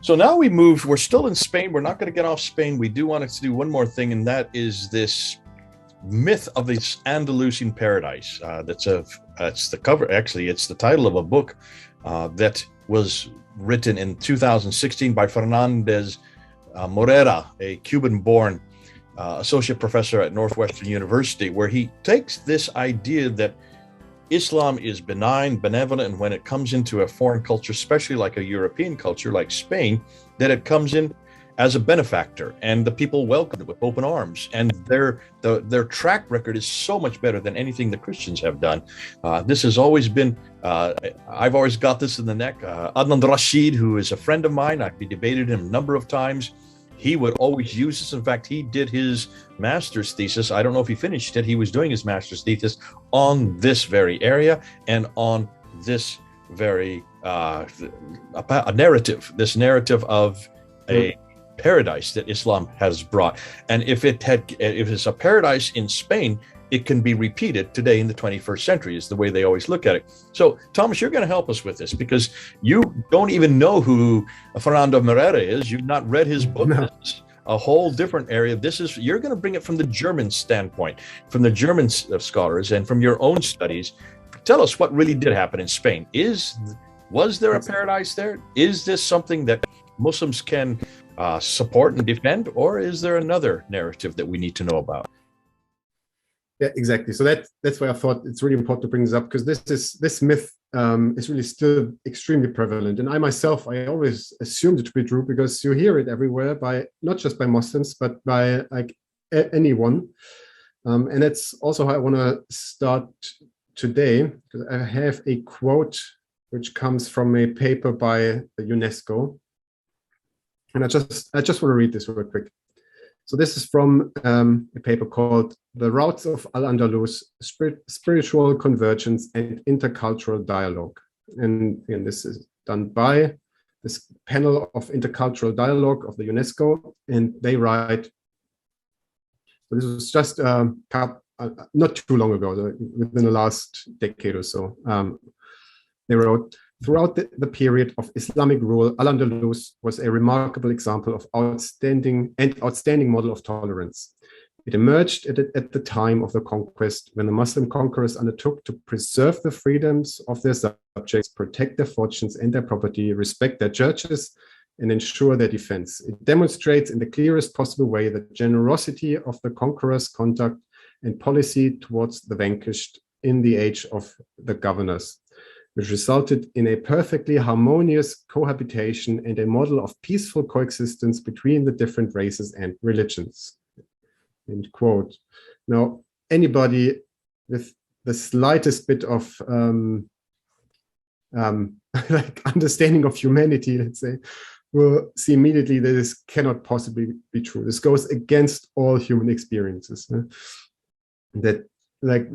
So now we're still in Spain. We're not going to get off Spain. We do want to do one more thing, and that is this myth of this Andalusian paradise. It's the cover. Actually, it's the title of a book that was written in 2016 by Fernandez Morera, a Cuban-born associate professor at Northwestern University, where he takes this idea that Islam is benign, benevolent, and when it comes into a foreign culture, especially like a European culture like Spain, that it comes in as a benefactor, and the people welcome it with open arms. And their track record is so much better than anything the Christians have done. This has always been, I've always got this in the neck. Adnan Rashid, who is a friend of mine, I've debated him a number of times. He would always use this. In fact, he did his master's thesis. I don't know if he finished it. He was doing his master's thesis on this very area and on this very narrative of a paradise that Islam has brought. And if it's a paradise in Spain, it can be repeated today in the 21st century, is the way they always look at it. So, Thomas, you're going to help us with this because you don't even know who Fernando Morera is. You've not read his book. No. This is a whole different area. You're going to bring it from the German standpoint, from the German scholars, and from your own studies. Tell us what really did happen in Spain. Was there a paradise there? Is this something that Muslims can support and defend, or is there another narrative that we need to know about? Yeah, exactly. So that's why I thought it's really important to bring this up, because this myth is really still extremely prevalent. And I myself, I always assumed it to be true because you hear it everywhere, by not just by Muslims, but by like anyone. And that's also how I want to start today, because I have a quote which comes from a paper by the UNESCO. And I just want to read this real quick. So this is from a paper called The Routes of Al-Andalus, Spiritual Convergence and Intercultural Dialogue. And this is done by this panel of intercultural dialogue of the UNESCO. And they write, so this was just not too long ago, within the last decade or so. They wrote, throughout the period of Islamic rule, Al-Andalus was a remarkable example of outstanding model of tolerance. It emerged at the time of the conquest, when the Muslim conquerors undertook to preserve the freedoms of their subjects, protect their fortunes and their property, respect their churches, and ensure their defense. It demonstrates in the clearest possible way the generosity of the conqueror's conduct and policy towards the vanquished in the age of the governors, which resulted in a perfectly harmonious cohabitation and a model of peaceful coexistence between the different races and religions. End quote. Now, anybody with the slightest bit of like understanding of humanity, let's say, will see immediately that this cannot possibly be true. This goes against all human experiences. That like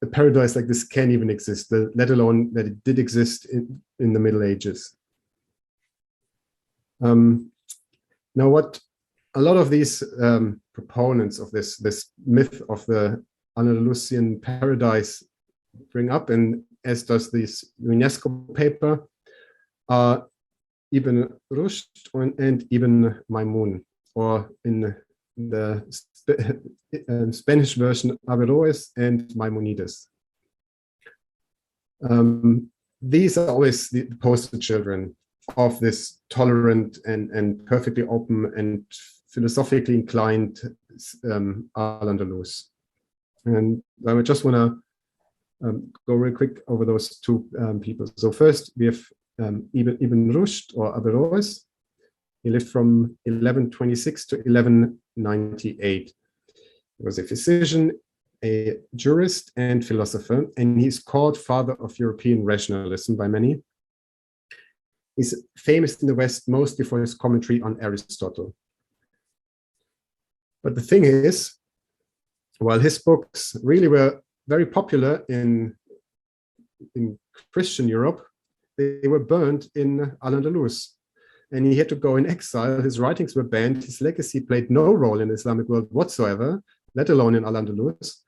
a paradise like this can't even exist, let alone that it did exist in the Middle Ages. Now, what a lot of these proponents of this myth of the Andalusian paradise bring up, and as does this UNESCO paper, are Ibn Rushd and Ibn Maymun, or in the Spanish version, Averroes and Maimonides. These are always the poster children of this tolerant and perfectly open and philosophically inclined Al-Andalus. And I would just want to go real quick over those two people. So first we have Ibn Rushd, or Averroes. He lived from 1126 to 1198. He was a physician, a jurist, and philosopher, and he's called father of European rationalism by many. He's famous in the West mostly for his commentary on Aristotle. But the thing is, while his books really were very popular in Christian Europe, they were burned in Al-Andalus. And he had to go in exile. His writings were banned. His legacy played no role in the Islamic world whatsoever, let alone in Al-Andalus.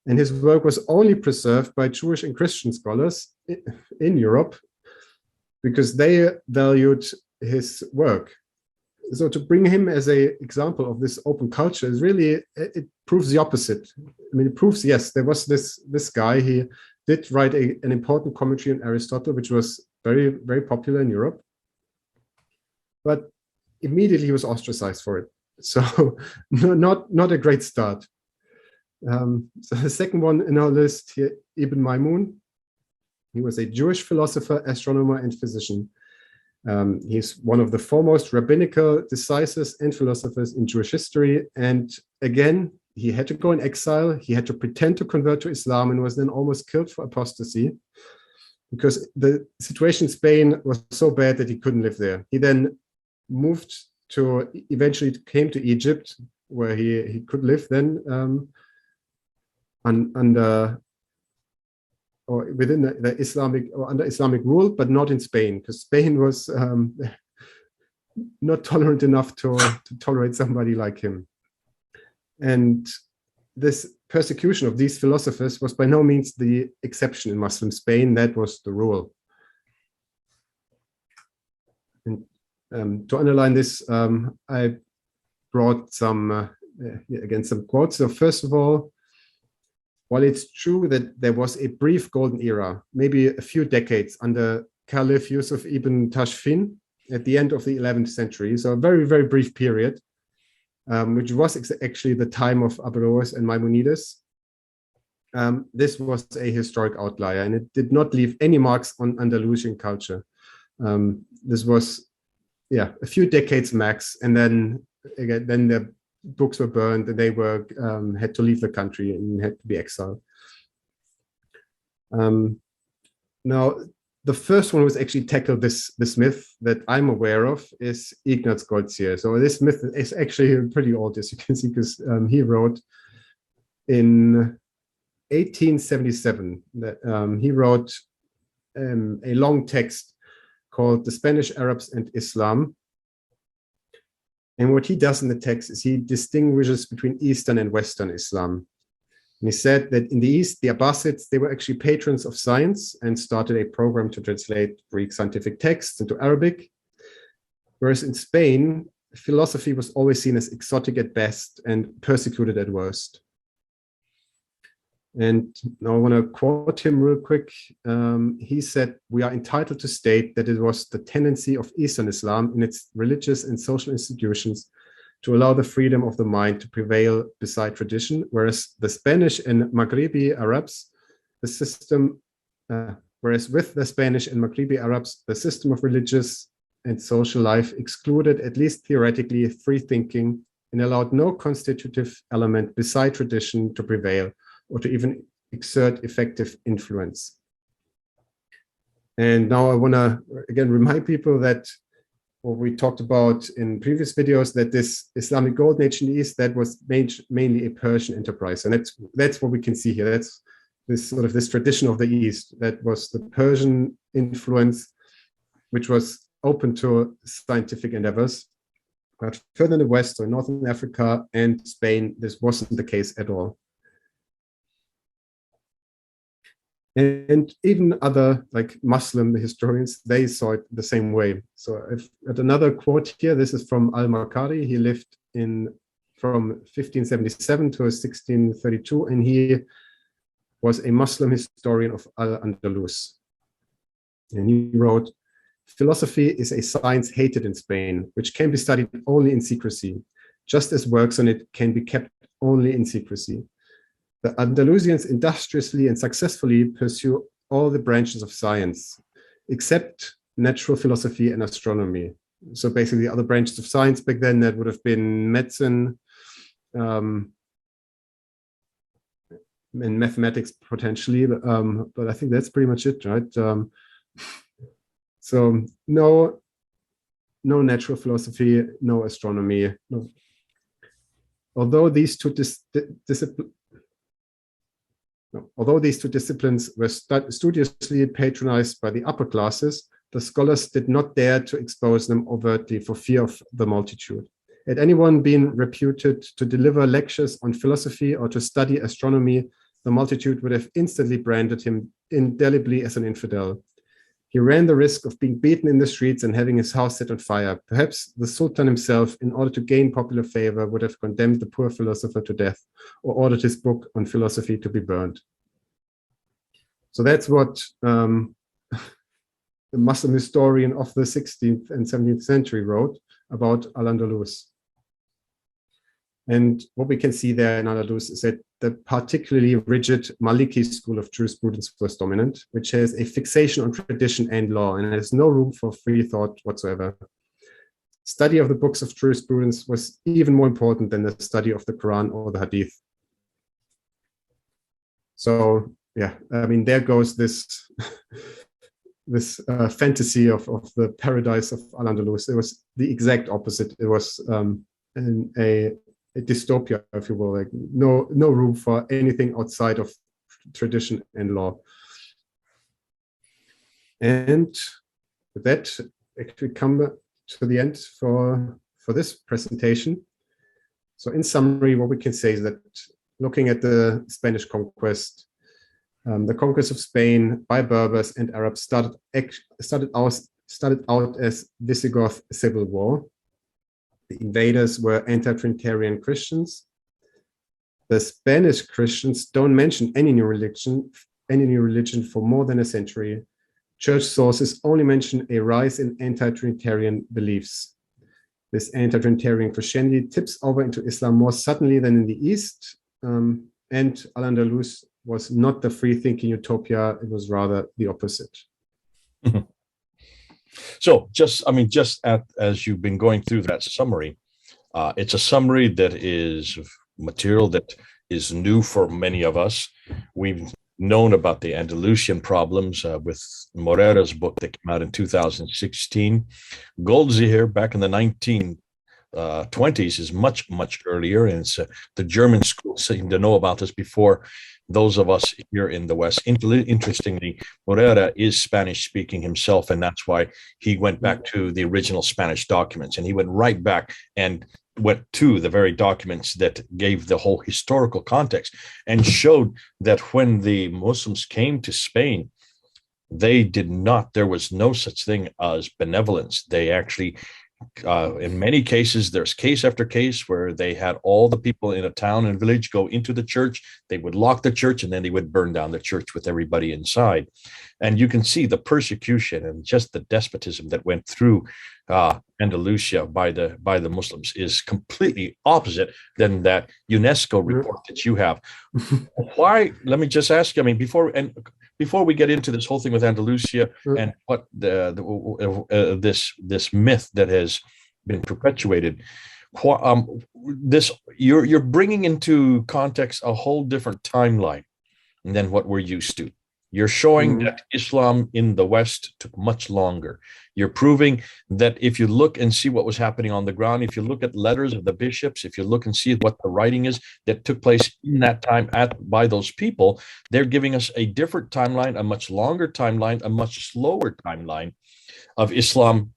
And his work was only preserved by Jewish and Christian scholars in Europe, because they valued his work. So to bring him as an example of this open culture is really, it proves the opposite. I mean, it proves, yes, there was this guy, he did write an important commentary on Aristotle, which was very, very popular in Europe. But immediately he was ostracized for it. So not a great start. So the second one in our list here, Ibn Maymun. He was a Jewish philosopher, astronomer, and physician. He's one of the foremost rabbinical decisors and philosophers in Jewish history. And again, he had to go in exile. He had to pretend to convert to Islam and was then almost killed for apostasy because the situation in Spain was so bad that he couldn't live there. He then eventually came to Egypt, where he could live then under or within the Islamic or under Islamic rule, but not in Spain, because Spain was not tolerant enough to tolerate somebody like him. And this persecution of these philosophers was by no means the exception in Muslim Spain. That was the rule. And to underline this, I brought some quotes. So first of all, while it's true that there was a brief golden era, maybe a few decades under Caliph Yusuf ibn Tashfin at the end of the 11th century, so a very, very brief period, which was actually the time of Averroes and Maimonides. This was a historic outlier, and it did not leave any marks on Andalusian culture. This was, a few decades max, and then the books were burned, and they were had to leave the country and had to be exiled. Now, the first one was actually tackled this myth that I'm aware of is Ignaz Goldziher. So this myth is actually pretty old, as you can see, because he wrote in 1877 that he wrote a long text called The Spanish Arabs and Islam. And what he does in the text is he distinguishes between Eastern and Western Islam. And he said that in the East, the Abbasids, they were actually patrons of science and started a program to translate Greek scientific texts into Arabic. Whereas in Spain, philosophy was always seen as exotic at best and persecuted at worst. And now I want to quote him real quick. He said, "We are entitled to state that it was the tendency of Eastern Islam in its religious and social institutions to allow the freedom of the mind to prevail beside tradition, whereas the Spanish and Maghribi Arabs, with the Spanish and Maghribi Arabs, the system of religious and social life excluded, at least theoretically, free thinking and allowed no constitutive element beside tradition to prevail or to even exert effective influence." And now I want to again remind people that what we talked about in previous videos, that this Islamic Golden Age in the East, that was mainly a Persian enterprise. And that's what we can see here. That's this tradition of the East. That was the Persian influence, which was open to scientific endeavors. But further in the West, so in Northern Africa and Spain, this wasn't the case at all. And even other like Muslim historians, they saw it the same way. So I've got another quote here. This is from Al-Makari. He lived from 1577 to 1632, and he was a Muslim historian of Al-Andalus. And he wrote, "Philosophy is a science hated in Spain, which can be studied only in secrecy, just as works on it can be kept only in secrecy. The Andalusians industriously and successfully pursue all the branches of science, except natural philosophy and astronomy." So basically, the other branches of science back then, that would have been medicine and mathematics potentially, but I think that's pretty much it, right? So no natural philosophy, no astronomy. No. Although these two disciplines were studiously patronized by the upper classes, the scholars did not dare to expose them overtly for fear of the multitude. Had anyone been reputed to deliver lectures on philosophy or to study astronomy, the multitude would have instantly branded him indelibly as an infidel. He ran the risk of being beaten in the streets and having his house set on fire. Perhaps the Sultan himself, in order to gain popular favor, would have condemned the poor philosopher to death or ordered his book on philosophy to be burned. So that's what the Muslim historian of the 16th and 17th century wrote about Al-Andalus. And what we can see there in Al-Andalus is that the particularly rigid Maliki school of jurisprudence was dominant, which has a fixation on tradition and law and has no room for free thought whatsoever. Study of the books of jurisprudence was even more important than the study of the Quran or the Hadith. So, yeah, I mean, there goes this this fantasy of the paradise of Al-Andalus. It was the exact opposite. It was a dystopia, if you will, like no room for anything outside of tradition and law. And with that, actually come to the end for this presentation. So in summary, what we can say is that looking at the Spanish conquest, the conquest of Spain by Berbers and Arabs started out as Visigoth civil war. The invaders were anti-Trinitarian Christians. The Spanish Christians don't mention any new religion for more than a century. Church sources only mention a rise in anti-Trinitarian beliefs. This anti-Trinitarian Christianity tips over into Islam more suddenly than in the East, and Al-Andalus was not the free-thinking utopia, it was rather the opposite. So just as you've been going through that summary, it's a summary that is material that is new for many of us. We've known about the Andalusian problems with Morera's book that came out in 2016. Goldziher back in the 1920s is much, much earlier, and it's the German schools seem to know about this before those of us here in the West. Interestingly, Morera is Spanish speaking himself, and that's why he went back to the original Spanish documents, and he went right back and went to the very documents that gave the whole historical context and showed that when the Muslims came to Spain, there was no such thing as benevolence. They actually, in many cases, there's case after case where they had all the people in a town and village go into the church. They would lock the church and then they would burn down the church with everybody inside. And you can see the persecution and just the despotism that went through Andalusia by the Muslims is completely opposite than that UNESCO report that you have. Why? Let me just ask you. I mean, before we get into this whole thing with Andalusia and what this myth that has been perpetuated, you're bringing into context a whole different timeline than what we're used to. You're showing that Islam in the West took much longer. You're proving that if you look and see what was happening on the ground, if you look at letters of the bishops, if you look and see what the writing is that took place in that time by those people, they're giving us a different timeline, a much longer timeline, a much slower timeline of Islam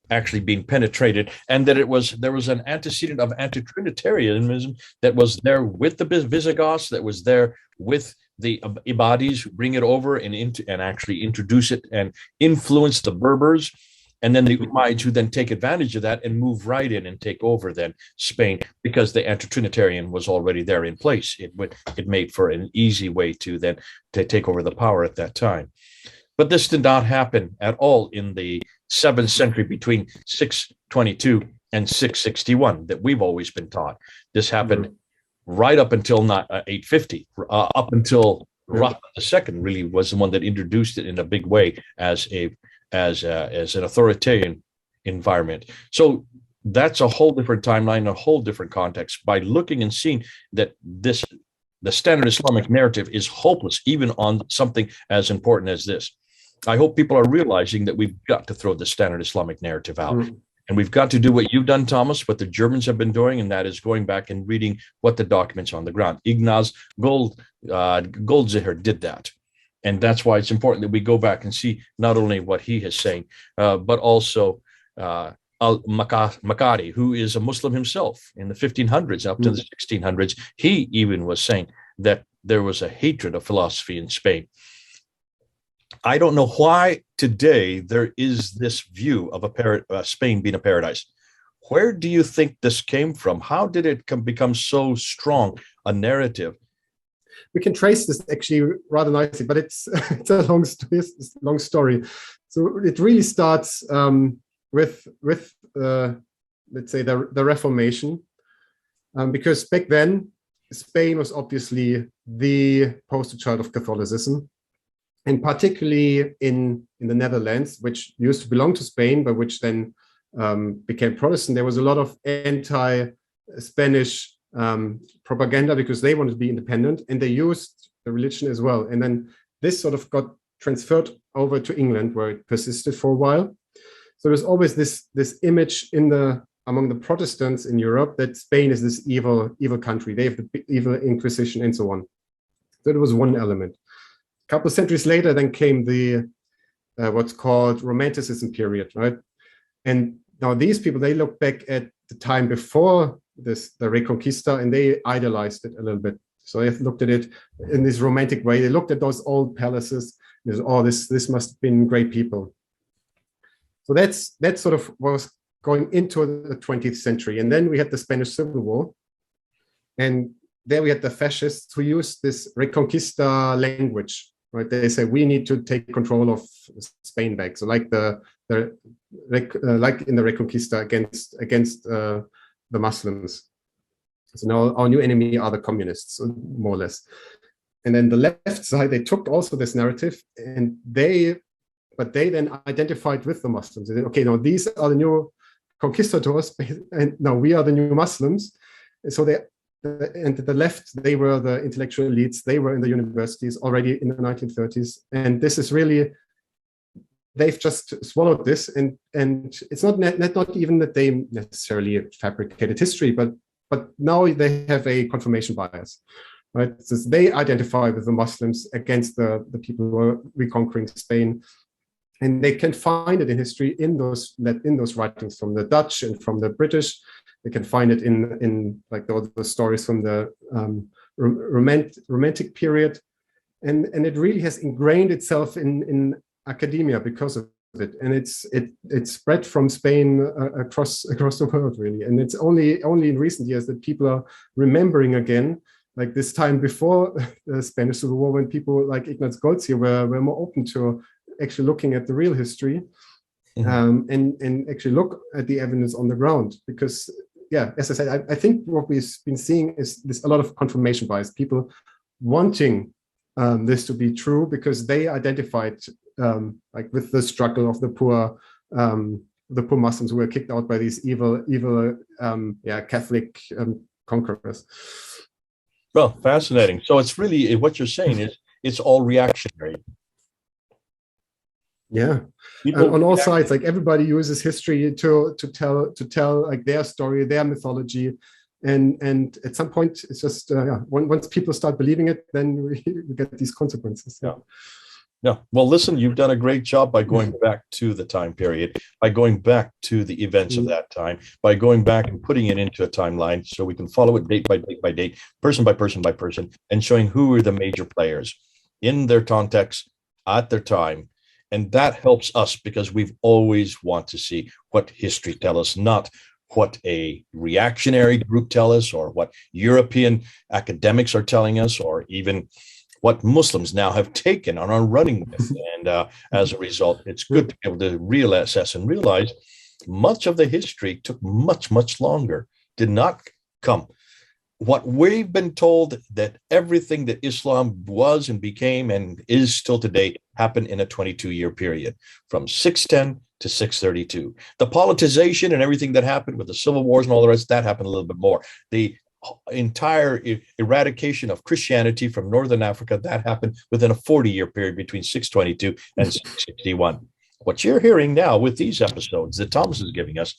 actually being penetrated, and that there was an antecedent of anti-Trinitarianism that was there with the Visigoths, that was there with the Ibadis, bring it over and actually introduce it and influence the Berbers, and then the Umayyads who then take advantage of that and move right in and take over then Spain, because the anti-Trinitarian was already there in place. It made for an easy way to take over the power at that time. But this did not happen at all in the 7th century between 622 and 661 that we've always been taught. This happened right up until 850, up until Rahman II really was the one that introduced it in a big way as an authoritarian environment. So that's a whole different timeline, a whole different context. By looking and seeing that the standard Islamic narrative is hopeless, even on something as important as this. I hope people are realizing that we've got to throw the standard Islamic narrative out. And we've got to do what you've done, Thomas, what the Germans have been doing, and that is going back and reading what the documents on the ground. Ignaz Goldziher did that. And that's why it's important that we go back and see not only what he is saying, but also Al-Makari, who is a Muslim himself in the 1500s up to the 1600s. He even was saying that there was a hatred of philosophy in Spain. I don't know why today there is this view of Spain being a paradise. Where do you think this came from? How did it become so strong a narrative? We can trace this actually rather nicely, but it's it's a long story. So it really starts with let's say the Reformation, because back then Spain was obviously the poster child of Catholicism, and particularly in the Netherlands, which used to belong to Spain, but which then became Protestant. There was a lot of anti-Spanish propaganda because they wanted to be independent, and they used the religion as well. And then this sort of got transferred over to England, where it persisted for a while. So there's always this image among the Protestants in Europe that Spain is this evil country. They have the evil Inquisition and so on. So that was one element. A couple of centuries later, then came the what's called Romanticism period, right? And now these people, they look back at the time before the Reconquista, and they idolized it a little bit. So they looked at it in this romantic way. They looked at those old palaces. And oh, this must have been great people. So that's sort of what was going into the 20th century. And then we had the Spanish Civil War. And there we had the fascists who used this Reconquista language, right? They say we need to take control of Spain back. So like like in the Reconquista against the Muslims. So now our new enemy are the communists, more or less. And then the left side, they took also this narrative, and they then identified with the Muslims. They said, okay, now these are the new conquistadors, and now we are the new Muslims. So and the left, they were the intellectual elites. They were in the universities already in the 1930s. And this is really, they've just swallowed this. And it's not even that they necessarily fabricated history, but now they have a confirmation bias, right? So they identify with the Muslims against the people who are reconquering Spain. And they can find it in history in those writings from the Dutch and from the British. They can find it in like the stories from the romantic period, and it really has ingrained itself in academia because of it, and it's spread from Spain across the world really. And it's only in recent years that people are remembering again, like this time before the Spanish Civil War, when people like Ignaz Goldziher were more open to actually looking at the real history. And actually look at the evidence on the ground, because yeah, as I said, I think what we've been seeing is a lot of confirmation bias, people wanting this to be true because they identified like with the struggle of the poor Muslims who were kicked out by these evil Catholic conquerors. Well, fascinating. So it's really what you're saying is it's all reactionary. Yeah, on all sides, like everybody uses history to tell like their story, their mythology, and at some point it's just once people start believing it, then we get these consequences. Yeah. Well, listen, you've done a great job by going back to the time period, by going back to the events of that time, by going back and putting it into a timeline so we can follow it date by date by date, person by person by person, and showing who are the major players in their context at their time. And that helps us because we've always want to see what history tell us, not what a reactionary group tell us, or what European academics are telling us, or even what Muslims now have taken and are running with. And as a result, it's good to be able to reassess and realize much of the history took much, much longer, did not come. What we've been told that everything that Islam was and became and is still today happened in a 22-year period from 610 to 632. The politicization and everything that happened with the civil wars and all the rest, that happened a little bit more. The entire eradication of Christianity from Northern Africa, that happened within a 40-year period between 622 and 661. What you're hearing now with these episodes that Thomas is giving us,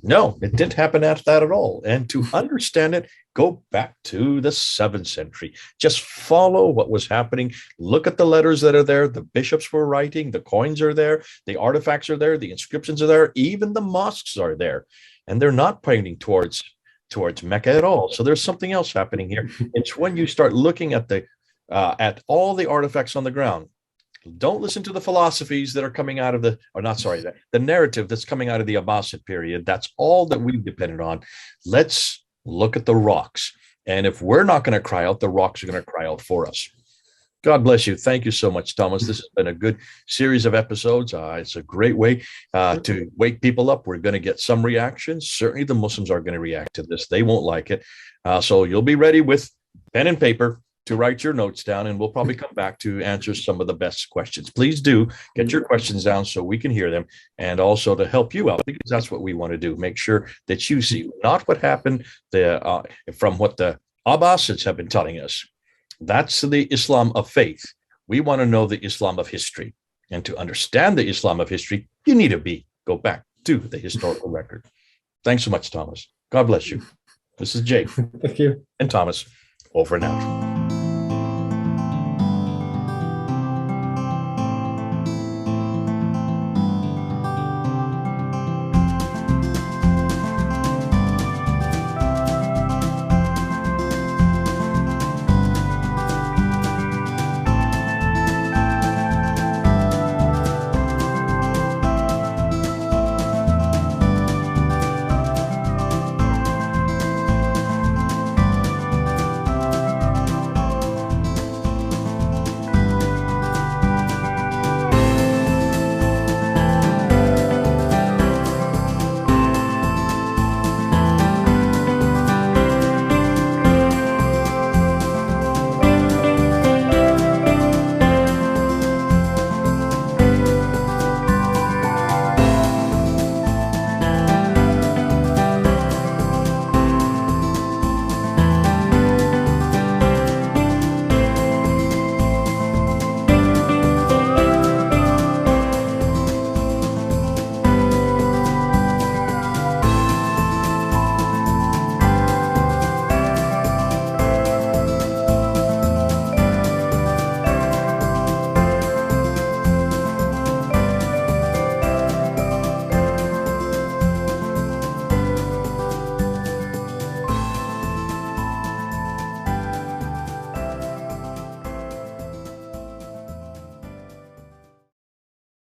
no, it didn't happen after that at all. And to understand it, go back to the 7th century. Just follow what was happening. Look at the letters that are there. The bishops were writing. The coins are there. The artifacts are there. The inscriptions are there. Even the mosques are there. And they're not pointing towards Mecca at all. So there's something else happening here. It's when you start looking at all the artifacts on the ground, Don't listen to the philosophies that are coming out of the narrative that's coming out of the Abbasid period. That's all that we've depended on. Let's look at the rocks. And if we're not going to cry out, the rocks are going to cry out for us. God bless you. Thank you so much, Thomas. This has been a good series of episodes. It's a great way to wake people up. We're going to get some reactions. Certainly the Muslims are going to react to this. They won't like it. So you'll be ready with pen and paper to write your notes down, and we'll probably come back to answer some of the best questions. Please do get your questions down so we can hear them, and also to help you out, because that's what we want to do. Make sure that you see not what happened from what the Abbasids have been telling us. That's the Islam of faith. We want to know the Islam of history. And to understand the Islam of history, you need to go back to the historical record. Thanks so much, Thomas. God bless you. This is Jake. Thank you. And Thomas. Over now.